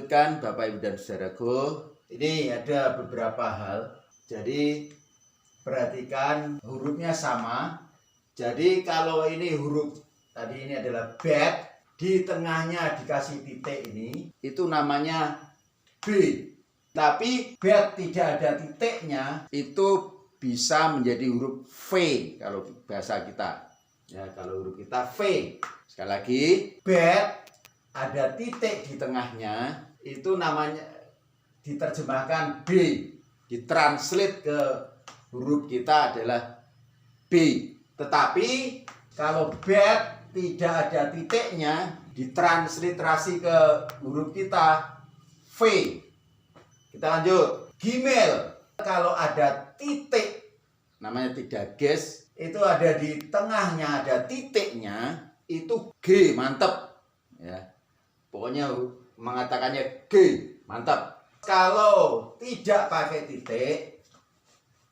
lanjutkan Bapak Ibu dan Saudaraku. Ini ada beberapa hal. Jadi perhatikan hurufnya sama. Jadi kalau ini huruf tadi ini adalah bed, di tengahnya dikasih titik ini, itu namanya B. Tapi bed tidak ada titiknya, itu bisa menjadi huruf V kalau bahasa kita. Ya, kalau huruf kita V. Sekali lagi, bed ada titik di tengahnya, itu namanya diterjemahkan B. Ditranslate ke huruf kita adalah B. Tetapi kalau bed tidak ada titiknya, ditransliterasi ke huruf kita V. Kita lanjut. Gmail. Kalau ada titik, namanya tidak ges, itu ada di tengahnya ada titiknya, itu G, mantap. Ya. Pokoknya mengatakannya G, mantap. Kalau tidak pakai titik,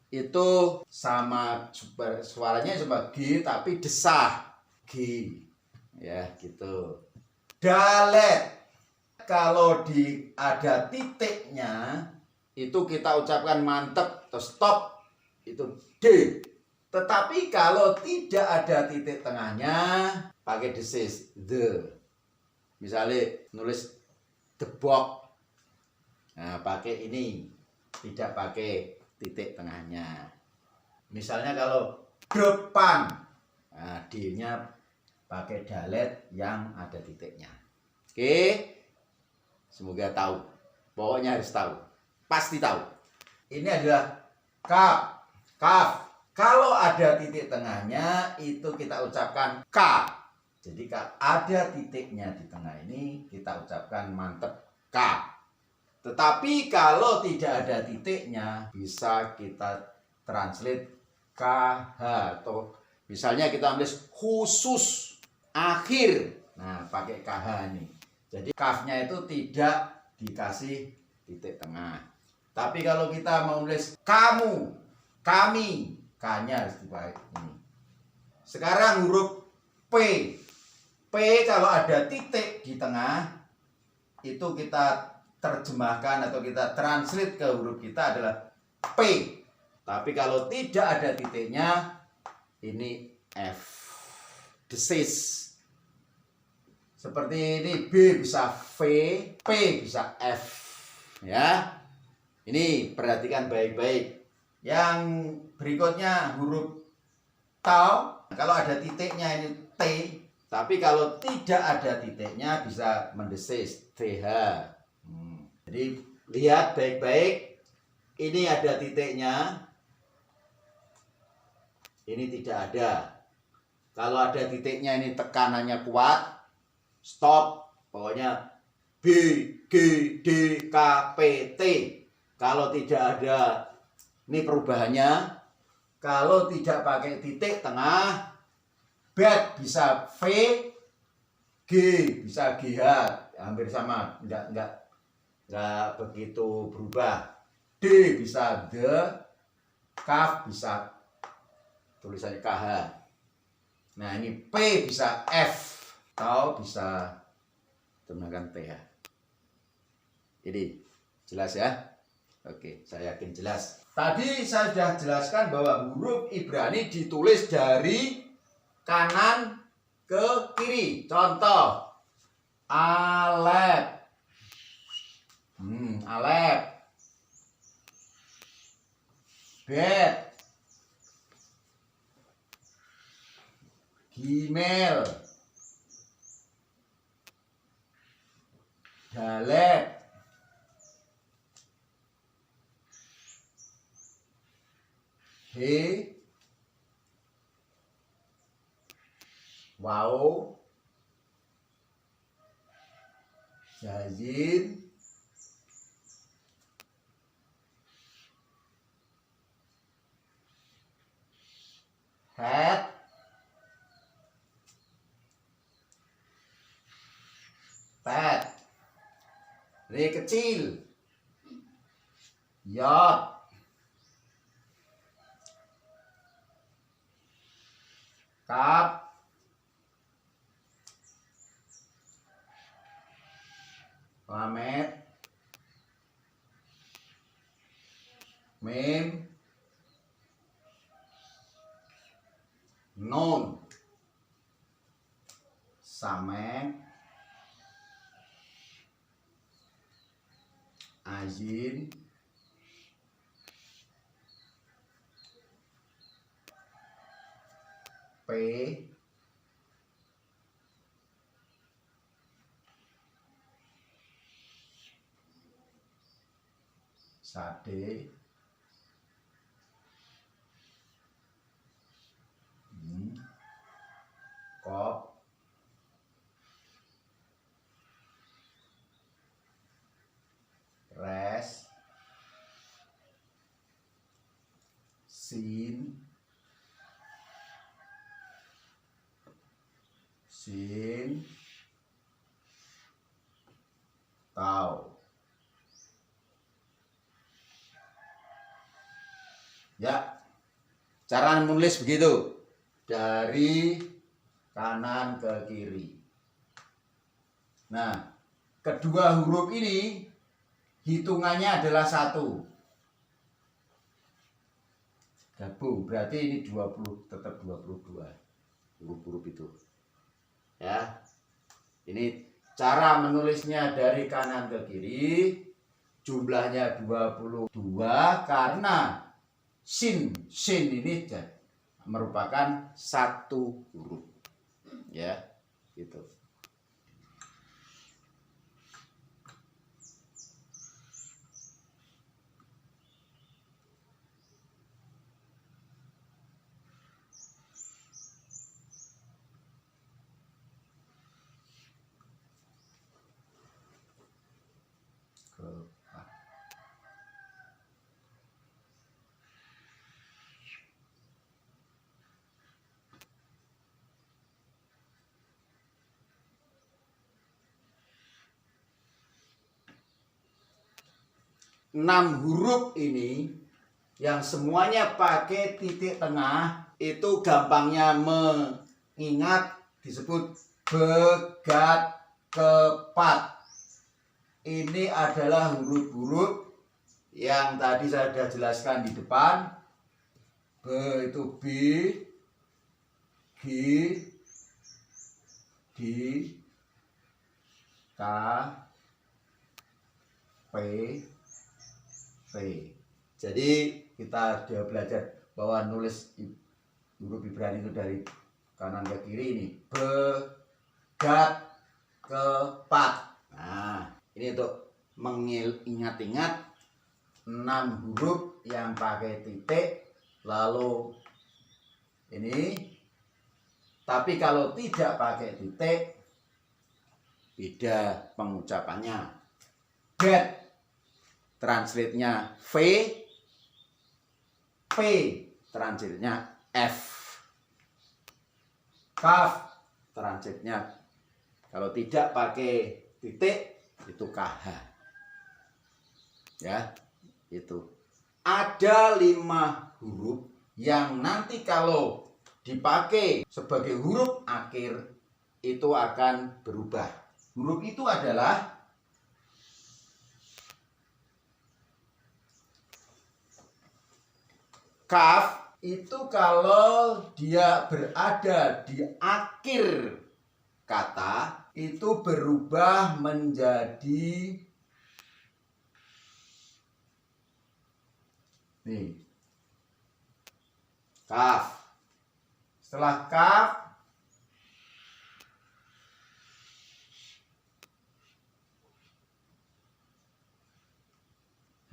itu sama suaranya sama G tapi desah G, ya gitu. Dalet, kalau ada titiknya itu kita ucapkan mantep atau stop, itu D. Tetapi kalau tidak ada titik tengahnya, pakai desis the. Misalnya nulis debok, nah pakai ini, tidak pakai titik tengahnya. Misalnya kalau depan, nah D-nya pakai dalet yang ada titiknya. Oke, semoga tahu. Pokoknya harus tahu, pasti tahu. Ini adalah kaf, kaf. Kalau ada titik tengahnya, itu kita ucapkan K. Jadi kalau ada titiknya di tengah ini, kita ucapkan mantep K. Tetapi kalau tidak ada titiknya, bisa kita translate KH. Atau misalnya kita tulis khusus akhir. Nah, pakai KH ini. Jadi kafnya itu tidak dikasih titik tengah. Tapi kalau kita mau nulis kamu, kami, K-nya harus dipakai ini. Sekarang huruf P. P kalau ada titik di tengah, itu kita terjemahkan atau kita translate ke huruf kita adalah P. Tapi kalau tidak ada titiknya, ini F. Desis. Seperti ini, B bisa V, P bisa F. Ya. Ini perhatikan baik-baik. Yang berikutnya huruf tau, kalau ada titiknya ini T, tapi kalau tidak ada titiknya bisa mendesis TH. Jadi lihat baik-baik, ini ada titiknya, ini tidak ada. Kalau ada titiknya ini tekanannya kuat, stop, pokoknya B, G, D, K, P, T. Kalau tidak ada, ini perubahannya, kalau tidak pakai titik tengah, bed bisa V, G bisa GH, hampir sama, enggak begitu berubah. D bisa the, kaf bisa tulisannya KH. Nah ini P bisa F, atau bisa menggunakan TH. Ini jelas ya? Oke, saya yakin jelas. Tadi saya sudah jelaskan bahwa huruf Ibrani ditulis dari kanan ke kiri. Contoh, alef. Alef. Bet. Gimel. Dalet. He. Wow. Jazin. Hat. Pet. Re kecil. Yot. Kap. Lamet. mim, nun, samek, azin, p, sade, kop, res, sin, tau. Ya, cara menulis begitu dari kanan ke kiri. Nah, kedua huruf ini hitungannya adalah 1. Gabung berarti ini 20, tetap 22 huruf-huruf itu. Ya. Ini cara menulisnya dari kanan ke kiri. Jumlahnya 22 karena sin ini merupakan 1 huruf. Ya, gitu. Enam huruf ini yang semuanya pakai titik tengah itu gampangnya mengingat disebut begat kepat. Ini adalah huruf-huruf yang tadi saya sudah jelaskan di depan. B itu B, G, D, K, P, V. Jadi kita sudah belajar bahwa nulis huruf Ibrani itu dari kanan ke kiri ini begat kepat. Nah, ini untuk mengingat-ingat 6 huruf yang pakai titik, lalu ini. Tapi kalau tidak pakai titik, beda pengucapannya. Get translate-nya V, P translate-nya F, kaf translate-nya kalau tidak pakai titik itu KH. Ya, itu. Ada 5 huruf yang nanti kalau dipakai sebagai huruf akhir itu akan berubah. Huruf itu adalah kaf. Itu kalau dia berada di akhir kata itu berubah menjadi nih, kaf. Setelah kaf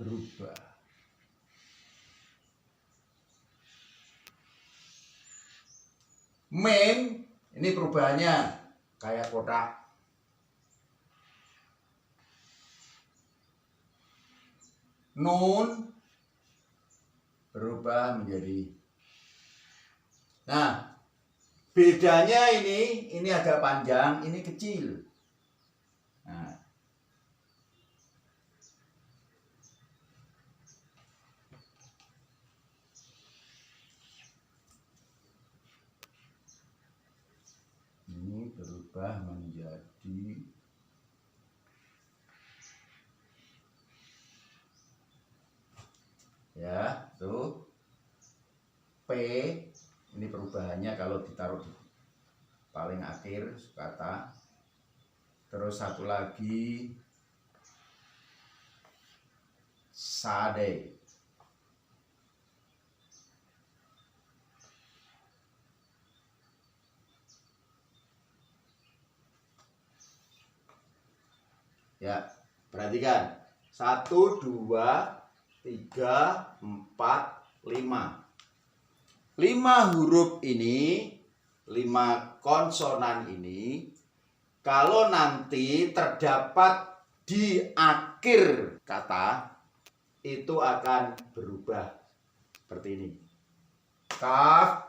berubah mim. Ini perubahannya kayak kotak. Nun berubah menjadi. Nah, bedanya ini agak panjang, ini kecil. Nah, ini berubah menjadi ya. Ini perubahannya kalau ditaruh di paling akhir kata. Terus satu lagi sade. Ya, perhatikan. 1, 2, 3, 4, 5. 5 huruf ini, 5 konsonan ini, kalau nanti terdapat di akhir kata, itu akan berubah seperti ini. Kaf,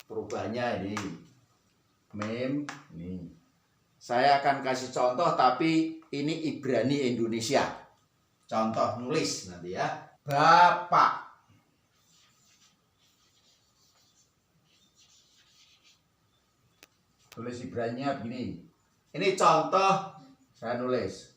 perubahannya ini. Mim, ini. Saya akan kasih contoh, tapi ini Ibrani Indonesia. Contoh nulis nanti ya. Bapak. Tulis Ibraninya begini. Ini contoh saya nulis.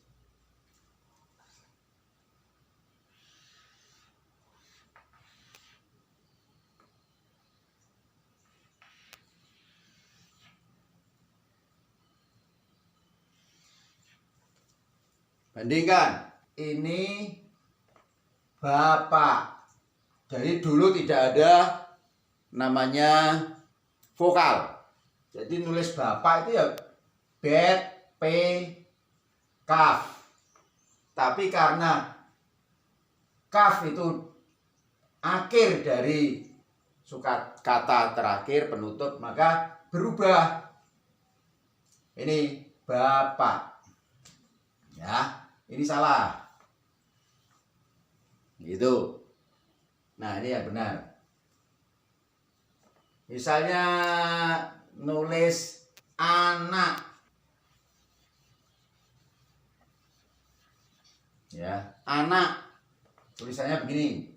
Bandingkan. Ini Bapak. Jadi dulu tidak ada namanya vokal. Jadi nulis Bapak itu ya bet, p, kaf. Tapi karena kaf itu akhir dari kata terakhir penutup, maka berubah. Ini Bapak. Ya, ini salah. Gitu. Nah, ini yang benar. Misalnya nulis anak. Ya, anak. Tulisannya begini.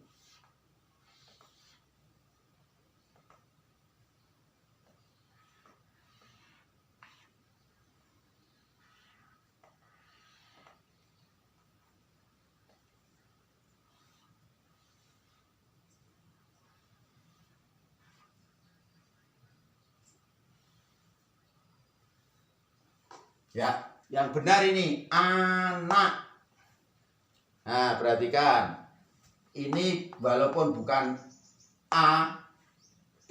Ya, yang benar ini anak. Nah, perhatikan. Ini walaupun bukan A,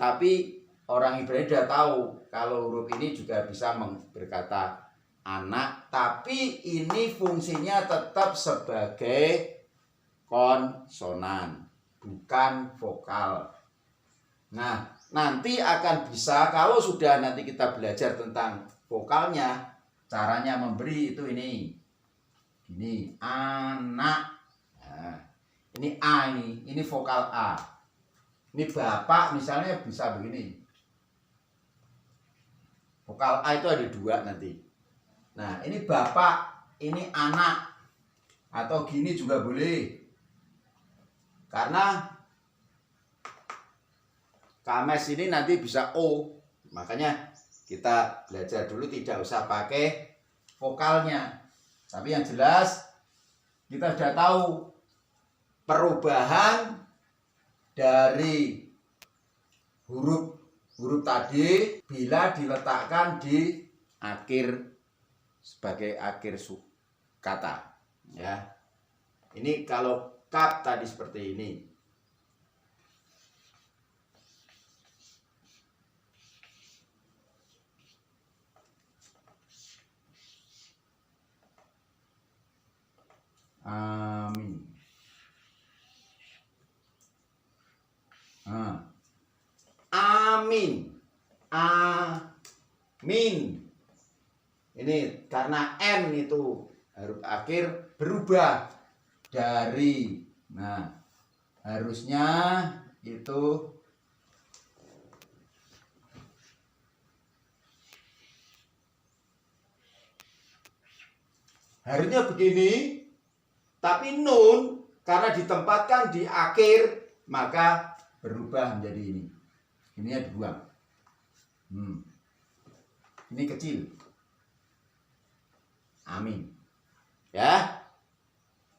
tapi orang Ibrani sudah tahu kalau huruf ini juga bisa berkata anak, tapi ini fungsinya tetap sebagai konsonan, bukan vokal. Nah, nanti akan bisa kalau sudah nanti kita belajar tentang vokalnya, caranya memberi itu ini. Ini anak. Nah, ini A ini vokal A. Ini Bapak misalnya bisa begini. Vokal A itu ada 2 nanti. Nah, ini Bapak, ini anak. Atau gini juga boleh. Karena Kames ini nanti bisa O. Makanya kita belajar dulu tidak usah pakai vokalnya. Tapi yang jelas kita sudah tahu perubahan dari huruf tadi bila diletakkan di akhir sebagai akhir kata. Ya. Ini kalau kap tadi seperti ini. Amin. Amin. Amin. Ini karena N itu huruf akhir berubah dari, nah harusnya itu harusnya begini. Tapi nun karena ditempatkan di akhir maka berubah menjadi ini. Ini ada 2. Ini kecil. Amin. Ya.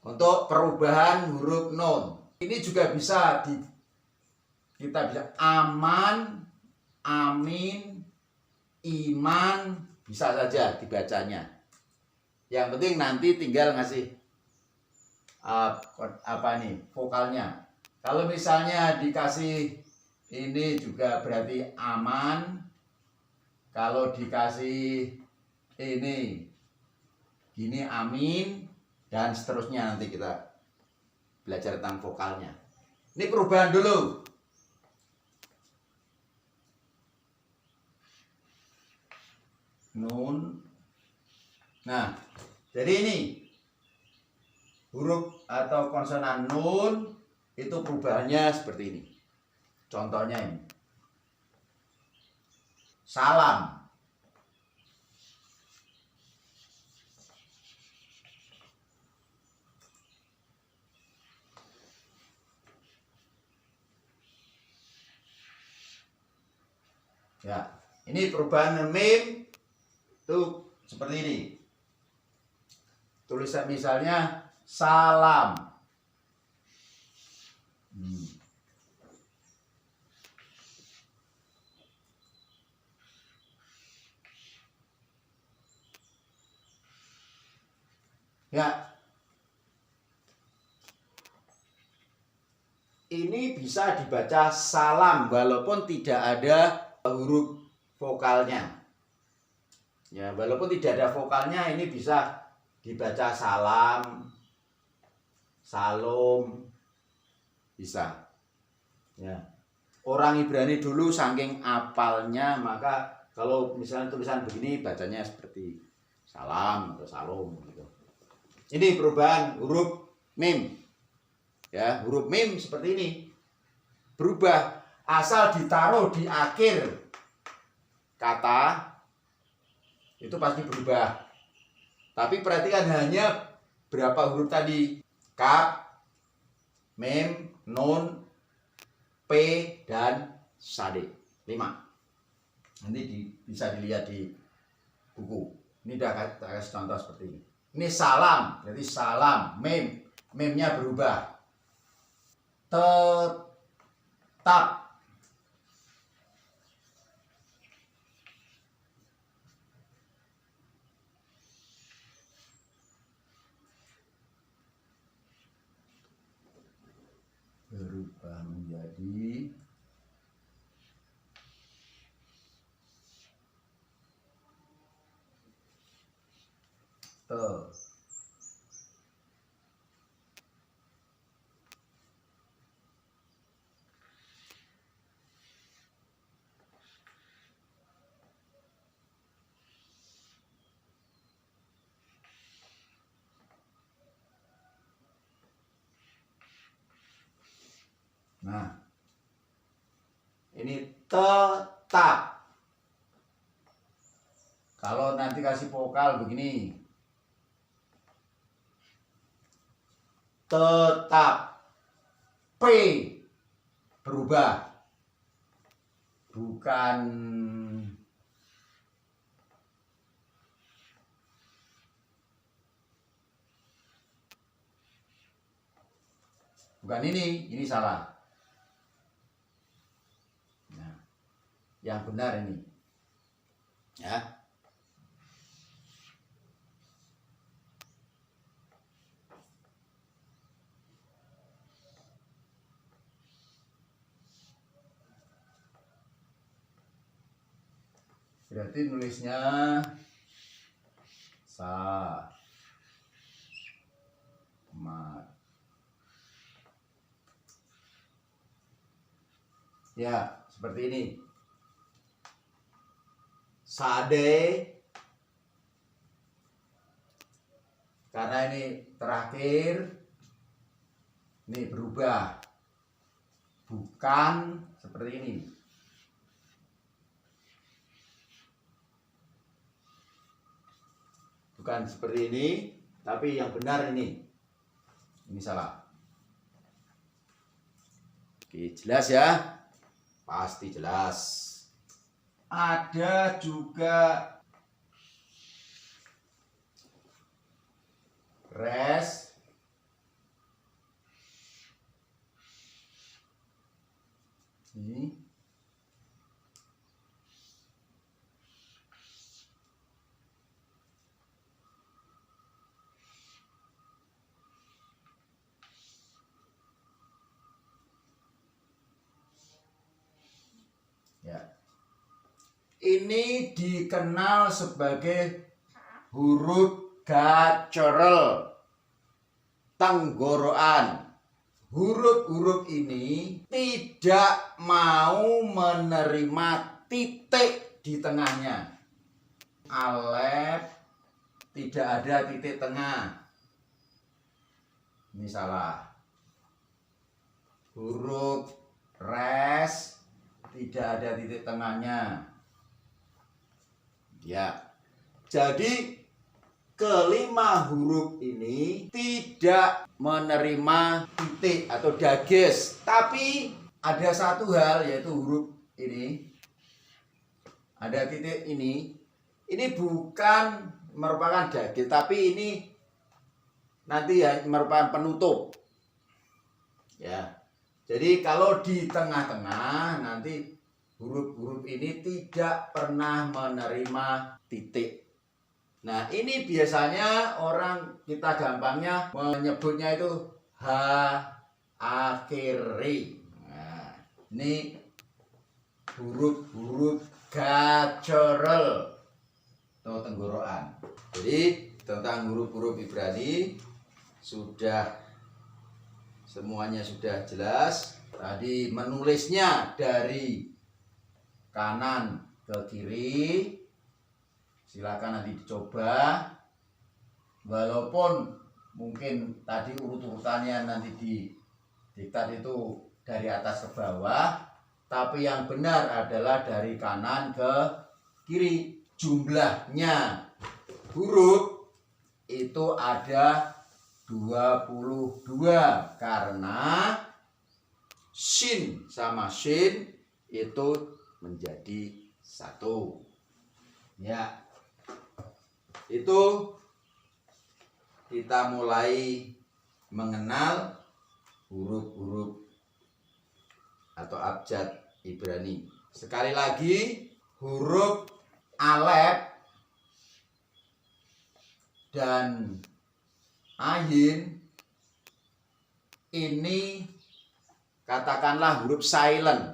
Untuk perubahan huruf nun. Ini juga bisa kita bisa aman, amin, iman, bisa saja dibacanya. Yang penting nanti tinggal ngasih apa nih vokalnya. Kalau misalnya dikasih ini juga berarti aman. Kalau dikasih ini gini amin, dan seterusnya nanti kita belajar tentang vokalnya. Ini perubahan dulu. Nun. Nah, jadi ini huruf atau konsonan nun itu perubahannya seperti ini. Contohnya ini. Salam. Ya, ini perubahan mim tuh seperti ini. Tulisan misalnya salam. Ya, ini bisa dibaca salam walaupun tidak ada huruf vokalnya. Ya, walaupun tidak ada vokalnya ini bisa dibaca salam, salom, bisa. Ya. Orang Ibrani dulu saking apalnya, maka kalau misalnya tulisan begini bacanya seperti salam atau salom gitu. Ini perubahan huruf mim. Ya, huruf mim seperti ini. Berubah asal ditaruh di akhir kata itu pasti berubah. Tapi perhatikan hanya berapa huruf tadi? Kaf, mim, nun, p, dan sade. 5. Nanti bisa dilihat di buku. Ini udah kasih contoh seperti ini. Ini salam, berarti salam, mim, mimnya berubah. Tetap. Berubah menjadi te. Nah, ini tetap. Kalau nanti kasih vokal begini, tetap, p berubah, bukan ini salah. Nah, yang benar ini, ya. Berarti nulisnya mat. Ya, seperti ini. Sade. Karena ini terakhir. Ini berubah. Bukan seperti ini. Bukan seperti ini, tapi yang benar ini. Ini salah. Oke, jelas ya? Pasti jelas. Ada juga res. Ini ini dikenal sebagai huruf gacorel tenggorokan. Huruf-huruf ini tidak mau menerima titik di tengahnya. Alef tidak ada titik tengah. Ini salah. Huruf res tidak ada titik tengahnya. Ya. Jadi kelima huruf ini tidak menerima titik atau dages. Tapi ada satu hal, yaitu huruf ini. Ada titik ini. Ini bukan merupakan dages, tapi ini nanti ya merupakan penutup. Ya. Jadi kalau di tengah-tengah nanti huruf-huruf ini tidak pernah menerima titik. Nah, ini biasanya orang kita gampangnya menyebutnya itu H akhiri. Nah, ini huruf-huruf gacorel atau tenggorokan. Jadi tentang huruf-huruf Ibrani semuanya sudah jelas. Tadi menulisnya dari kanan ke kiri. Silakan nanti dicoba. Walaupun mungkin tadi urut-urutannya nanti di diktat itu dari atas ke bawah, tapi yang benar adalah dari kanan ke kiri. Jumlahnya huruf itu ada 22 karena shin sama shin itu menjadi satu. Ya. Itu kita mulai mengenal huruf-huruf atau abjad Ibrani. Sekali lagi, huruf alef dan ayin ini katakanlah huruf silent,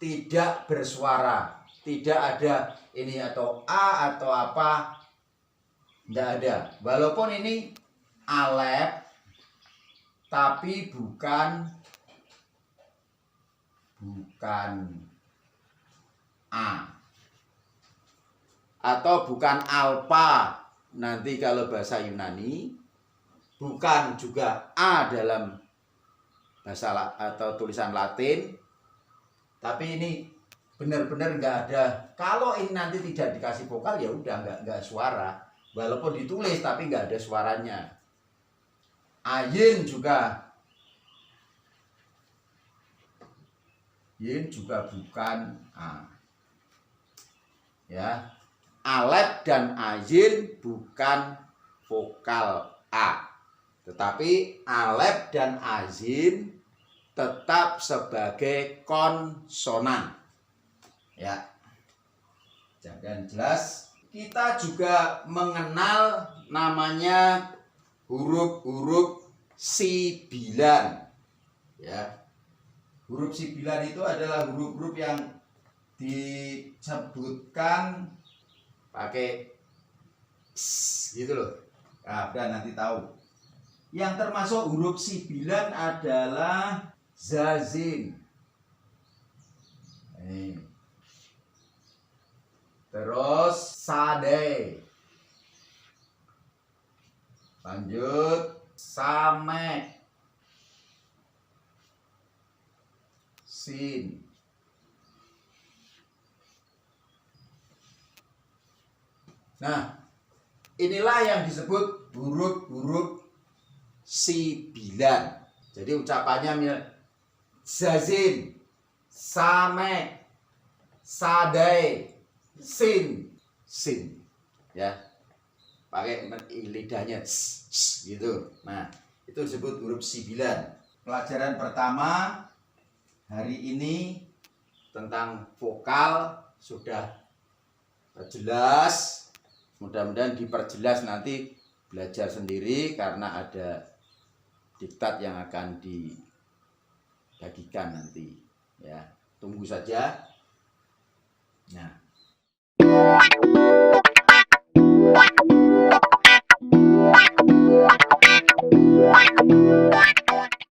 tidak bersuara, tidak ada ini atau a atau apa. Tidak ada. Walaupun ini alef tapi bukan a atau bukan alfa. Nanti kalau bahasa Yunani bukan juga a dalam bahasa atau tulisan Latin. Tapi ini benar-benar nggak ada. Kalau ini nanti tidak dikasih vokal ya udah nggak suara. Walaupun ditulis tapi nggak ada suaranya. Ayin juga bukan a. Ya. Alef dan ayin bukan vokal a. Tetapi alef dan ayin tetap sebagai konsonan. Ya. Jangan jelas. Kita juga mengenal namanya huruf-huruf sibilan. Ya. Huruf sibilan itu adalah huruf-huruf yang disebutkan pakai gitu loh. Nah, udah nanti tahu. Yang termasuk huruf sibilan adalah zazin. Terus sade. Lanjut same. Sin. Nah, inilah yang disebut huruf-huruf sibilan. Jadi ucapannya zazin, same, sadai, sin. Ya. Pakai lidahnya gitu. Nah, itu disebut huruf sibilan. Pelajaran pertama hari ini tentang vokal sudah jelas. Mudah-mudahan diperjelas nanti belajar sendiri karena ada diktat yang akan dibagikan nanti. Ya, tunggu saja. Nah,